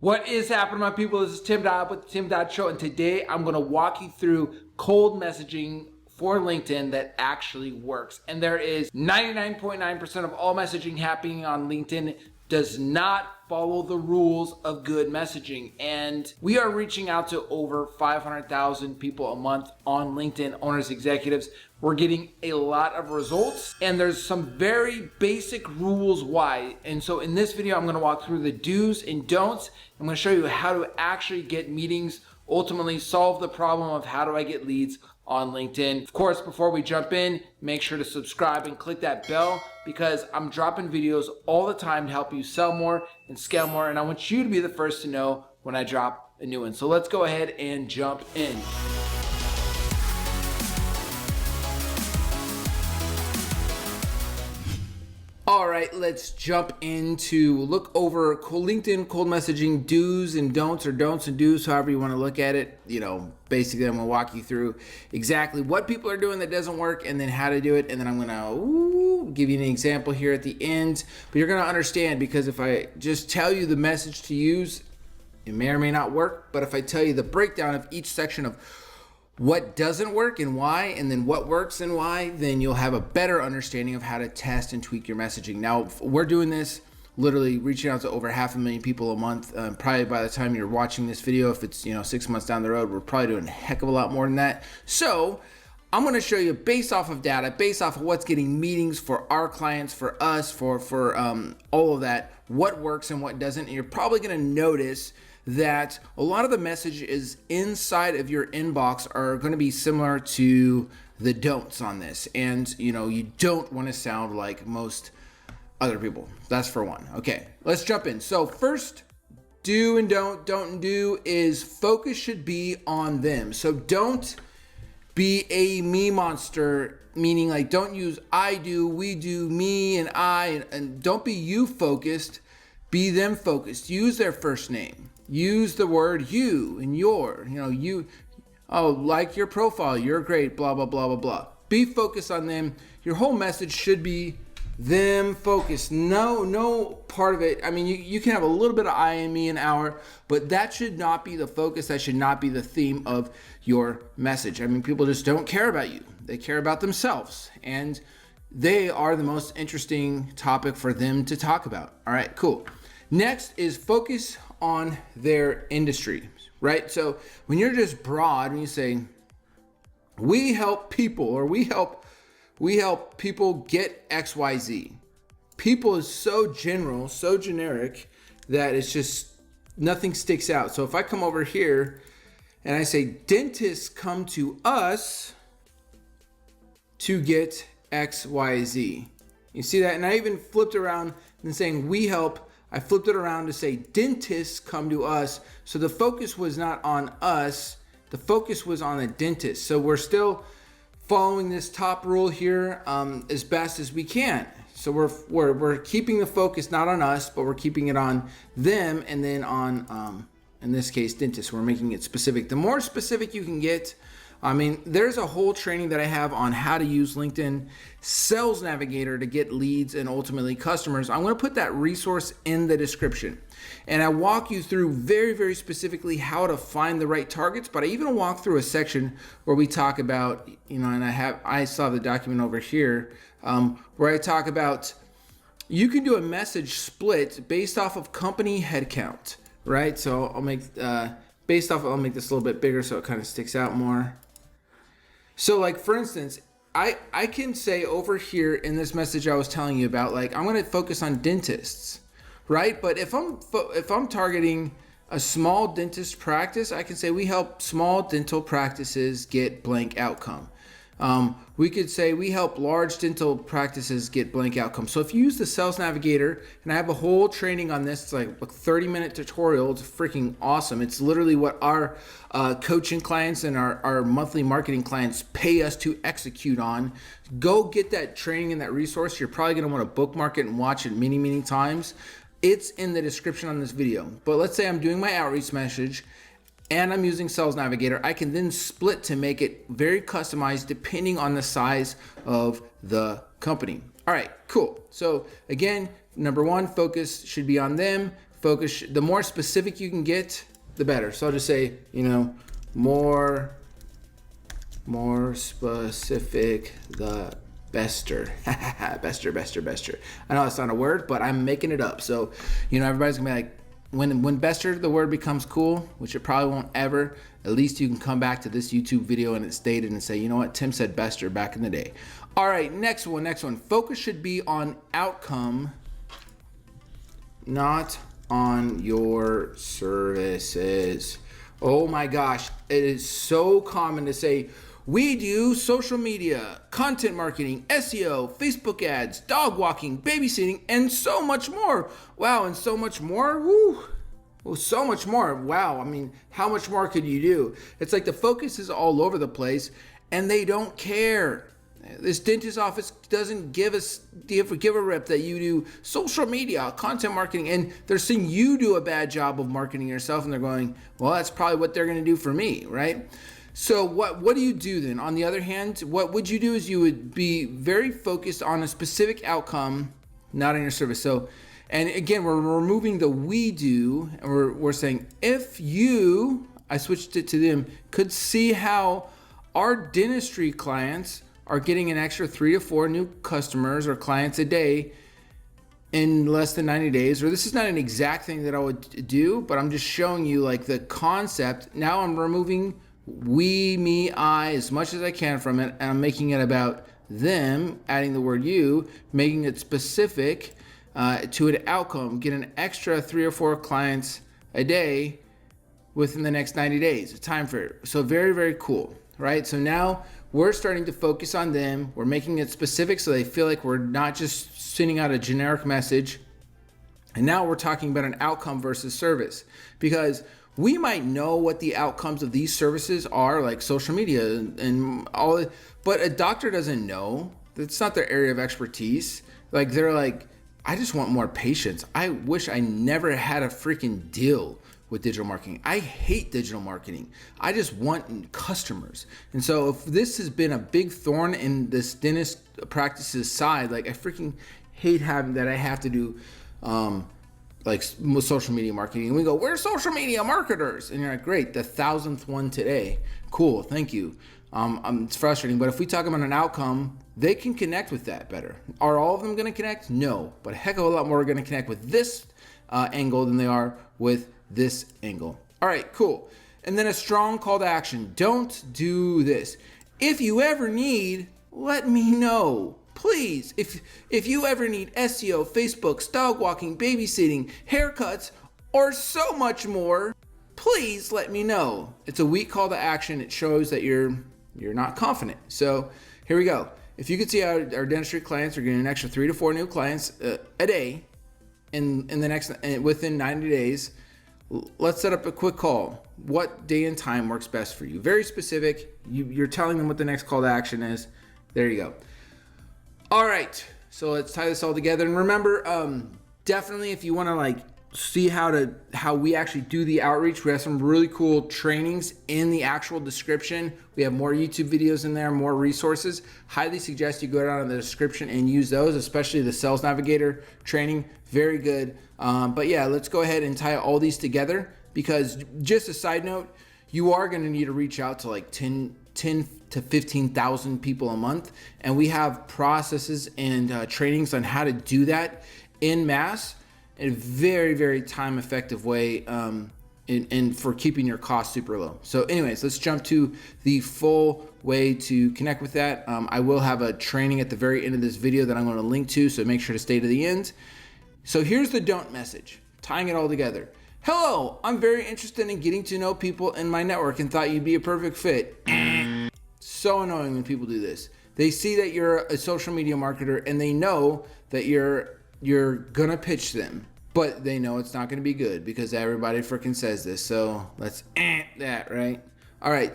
What is happening, my people? This is Tim Dodd with the Tim Dodd Show, and today I'm going to walk you through cold messaging for LinkedIn that actually works. And there is 99.9% of all messaging happening on LinkedIn does not follow the rules of good messaging. And we are reaching out to over 500,000 people a month on LinkedIn, owners, executives. We're getting a lot of results, and there's some very basic rules why. And so in this video, I'm gonna walk through the do's and don'ts. I'm gonna show you how to actually get meetings, ultimately solve the problem of how do I get leads on LinkedIn. Of course, before we jump in, make sure to subscribe and click that bell because I'm dropping videos all the time to help you sell more and scale more. And I want you to be the first to know when I drop a new one. So let's go ahead and jump in. All right, let's jump into look over LinkedIn cold messaging do's and don'ts, or don'ts and do's, however you want to look at it. Basically, I'm going to walk you through exactly what people are doing that doesn't work and then how to do it. And then I'm going to give you an example here at the end. But you're going to understand, because if I just tell you the message to use, it may or may not work. But if I tell you the breakdown of each section of what doesn't work and why, and then what works and why, then you'll have a better understanding of how to test and tweak your messaging. Now, we're doing this literally reaching out to over 500,000 people a month. Probably by the time you're watching this video, if it's 6 months down the road, we're probably doing a heck of a lot more than that. So I'm going to show you, based off of data, based off of what's getting meetings for our clients, for us, for all of that, what works and what doesn't. And you're probably going to notice that a lot of the messages inside of your inbox are going to be similar to the don'ts on this. And you don't want to sound like most other people. That's for one. Okay, let's jump in. So first, do and don't and do is focus should be on them. So don't be a me monster, meaning like don't use I do, we do, me and I, and don't be you focused, be them focused. Use their first name. Use the word you and your, you, oh, like your profile, you're great, blah, blah, blah, blah, blah. Be focused on them. Your whole message should be them focused. No part of it. I mean, you can have a little bit of I and me and our, but that should not be the focus. That should not be the theme of your message. I mean, people just don't care about you. They care about themselves, and they are the most interesting topic for them to talk about. All right, cool. Next is focus on their industry, right? So when you're just broad, when you say, we help people, or we help people get XYZ. People is so general, so generic that it's just nothing sticks out. So if I come over here and I say, dentists come to us to get XYZ. You see that? And I even flipped around and saying, we help. I flipped it around to say dentists come to us. So the focus was not on us. The focus was on the dentist. So we're still following this top rule here as best as we can. So we're keeping the focus not on us, but we're keeping it on them, and then on, in this case, dentists. We're making it specific. The more specific you can get, I mean, there's a whole training that I have on how to use LinkedIn Sales Navigator to get leads and ultimately customers. I'm going to put that resource in the description. And I walk you through very, very specifically how to find the right targets, but I even walk through a section where we talk about, and I saw the document over here, where I talk about you can do a message split based off of company headcount, right? So I'll make, I'll make this a little bit bigger so it kind of sticks out more. So like, for instance, I can say over here in this message I was telling you about, like, I'm going to focus on dentists, right? But if I'm targeting a small dentist practice, I can say we help small dental practices get blank outcome. We could say we help large dental practices get blank outcome. So if you use the Sales Navigator, and I have a whole training on this, it's like a 30-minute tutorial. It's freaking awesome. It's literally what our coaching clients and our monthly marketing clients pay us to execute on. Go get that training and that resource. You're probably going to want to bookmark it and watch it many, many times. It's in the description on this video. But let's say I'm doing my outreach message and I'm using Sales Navigator. I can then split to make it very customized depending on the size of the company. All right, cool. So again, number one, focus should be on them. focus, the more specific you can get, the better. So I'll just say, you know, more specific, the bester. Bester. I know it's not a word, but I'm making it up. So, you know, everybody's gonna be like, when bester, the word becomes cool, which it probably won't ever, at least you can come back to this YouTube video and it's stated and say, you know what, Tim said bester back in the day. All right, next one. Focus should be on outcome, not on your services. Oh my gosh, it is so common to say, we do social media, content marketing, SEO, Facebook ads, dog walking, babysitting, and so much more. Wow, and so much more? Woo! Well, so much more. Wow, I mean, how much more could you do? It's like the focus is all over the place, and they don't care. This dentist office doesn't give a rip that you do social media, content marketing, and they're seeing you do a bad job of marketing yourself, and they're going, well, that's probably what they're going to do for me, right? So what do you do then? On the other hand, what would you do is you would be very focused on a specific outcome, not on your service. So, and again, we're removing the we do, and we're saying if you, I switched it to them, could see how our dentistry clients are getting an extra 3 to 4 new customers or clients a day in less than 90 days, or this is not an exact thing that I would do, but I'm just showing you like the concept. Now I'm removing we, me, I as much as I can from it, and I'm making it about them, adding the word you, making it specific to an outcome, get an extra 3 or 4 clients a day within the next 90 days, a time frame. So very, very cool, right? So now we're starting to focus on them. We're making it specific so they feel like we're not just sending out a generic message. And now we're talking about an outcome versus service, because we might know what the outcomes of these services are, like social media and all, but a doctor doesn't know. That's not their area of expertise. Like they're like, I just want more patients. I wish I never had a freaking deal with digital marketing. I hate digital marketing. I just want customers. And so if this has been a big thorn in this dentist practice's side, like I freaking hate having that I have to do like social media marketing. And we go, we're social media marketers. And you're like, great, the 1,000th one today. Cool, thank you. It's frustrating, but if we talk about an outcome, they can connect with that better. Are all of them gonna connect? No, but a heck of a lot more are gonna connect with this angle than they are with this angle. All right, cool. And then a strong call to action. Don't do this. If you ever need, let me know. Please, if you ever need SEO, Facebook, dog walking, babysitting, haircuts, or so much more, please let me know. It's a weak call to action. It shows that you're not confident. So here we go. If you could see how our dentistry clients are getting an extra 3 to 4 new clients a day in the next within 90 days, let's set up a quick call. What day and time works best for you? Very specific. You're telling them what the next call to action is. There you go. All right, so let's tie this all together. And remember, definitely if you want to like see how we actually do the outreach, we have some really cool trainings in the actual description. We have more YouTube videos in there, more resources. Highly suggest you go down in the description and use those, especially the Sales Navigator training. Very good. But yeah, let's go ahead and tie all these together, because just a side note, you are going to need to reach out to like 10 to 15,000 people a month. And we have processes and trainings on how to do that in mass in a very, very time effective way, and for keeping your costs super low. So anyways, let's jump to the full way to connect with that. I will have a training at the very end of this video that I'm going to link to, so make sure to stay to the end. So here's the don't message, tying it all together. Hello, I'm very interested in getting to know people in my network and thought you'd be a perfect fit. So annoying when people do this. They see that you're a social media marketer and they know that you're gonna pitch them, but they know it's not gonna be good because everybody freaking says this. So let's that, right? All right.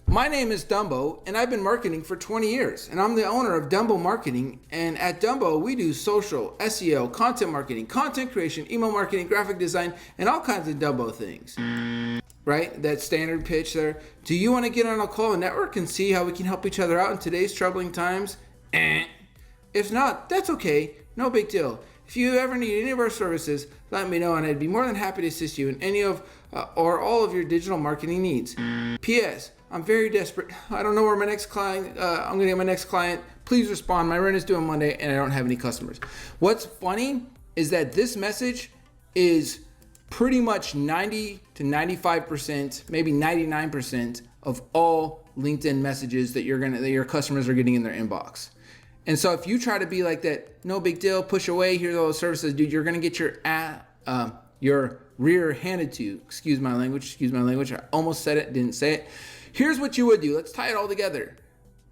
My name is Dumbo, and I've been marketing for 20 years, and I'm the owner of Dumbo Marketing. And at Dumbo, we do social, SEO, content marketing, content creation, email marketing, graphic design, and all kinds of Dumbo things. Right? That standard pitch there. Do you want to get on a call and network and see how we can help each other out in today's troubling times? If not, that's okay. No big deal. If you ever need any of our services, let me know and I'd be more than happy to assist you in any of or all of your digital marketing needs. P.S. I'm very desperate. I don't know where my next client, I'm gonna get my next client. Please respond. My rent is due on Monday and I don't have any customers. What's funny is that this message is pretty much 90 to 95%, maybe 99% of all LinkedIn messages that your customers are getting in their inbox. And so if you try to be like that, no big deal, push away, here's all the services, dude, you're gonna get your rear handed to you. Excuse my language. I almost said it, didn't say it. Here's what you would do. Let's tie it all together.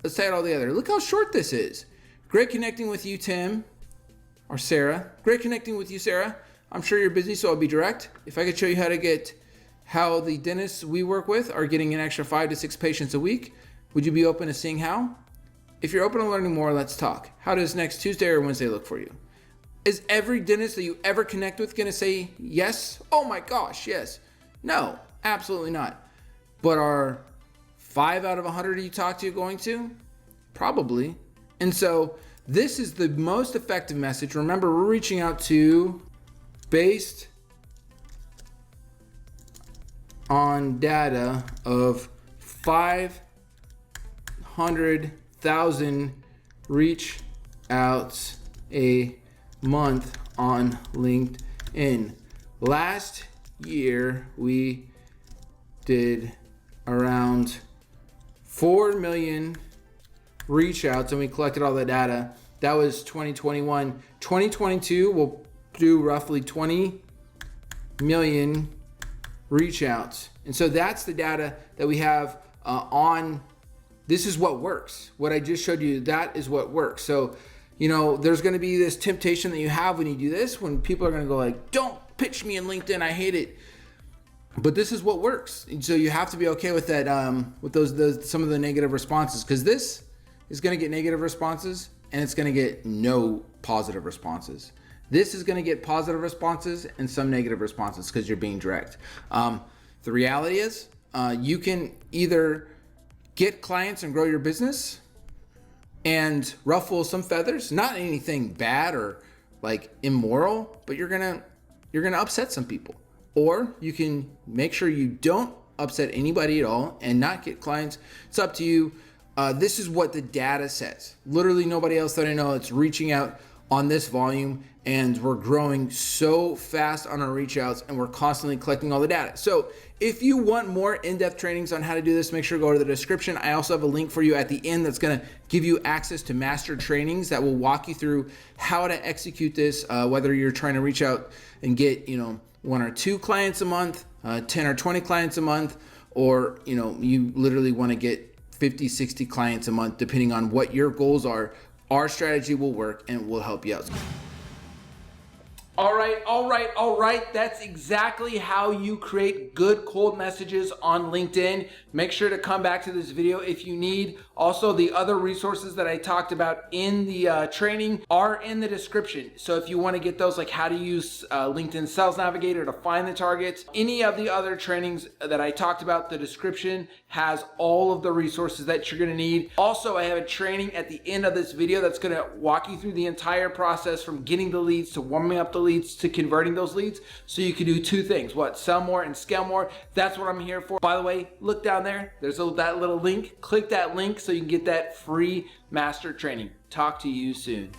Look how short this is. Great connecting with you, Tim, or Sarah. Great connecting with you, Sarah. I'm sure you're busy, so I'll be direct. If I could show you how the dentists we work with are getting an extra 5 to 6 patients a week, would you be open to seeing how? If you're open to learning more, let's talk. How does next Tuesday or Wednesday look for you? Is every dentist that you ever connect with gonna say yes? Oh my gosh, yes. No, absolutely not. But are 5 out of 100 you talk to going to? Probably. And so this is the most effective message. Remember, we're reaching out to, based on data of 500,000 reach outs a month on LinkedIn. Last year, we did around 4 million reach outs and we collected all the data. That was 2021. 2022, we'll do roughly 20 million reach outs. And so that's the data that we have on, this is what works. What I just showed you, that is what works. So, there's gonna be this temptation that you have when you do this, when people are gonna go like, don't pitch me in LinkedIn, I hate it. But this is what works. And so you have to be okay with that, with some of the negative responses, because this is gonna get negative responses and it's gonna get no positive responses. This is gonna get positive responses and some negative responses because you're being direct. The reality is you can either get clients and grow your business and ruffle some feathers, not anything bad or like immoral, but you're gonna upset some people. Or you can make sure you don't upset anybody at all and not get clients. It's up to you. This is what the data says. Literally nobody else that I know that's reaching out on this volume, and we're growing so fast on our reach outs and we're constantly collecting all the data. So if you want more in-depth trainings on how to do this, make sure to go to the description. I also have a link for you at the end that's gonna give you access to master trainings that will walk you through how to execute this, whether you're trying to reach out and get 1 or 2 clients a month, 10 or 20 clients a month, or you literally wanna get 50, 60 clients a month, depending on what your goals are. Our strategy will work and will help you out. All right. That's exactly how you create good cold messages on LinkedIn. Make sure to come back to this video if you need. Also, the other resources that I talked about in the training are in the description. So if you want to get those, like how to use LinkedIn Sales Navigator to find the targets, any of the other trainings that I talked about, the description has all of the resources that you're going to need. Also, I have a training at the end of this video that's going to walk you through the entire process from getting the leads to warming up the leads to converting those leads, so you can do 2 things: sell more and scale more. That's what I'm here for. By the way, look down there, there's that little link. Click that link so you can get that free master training. Talk to you soon.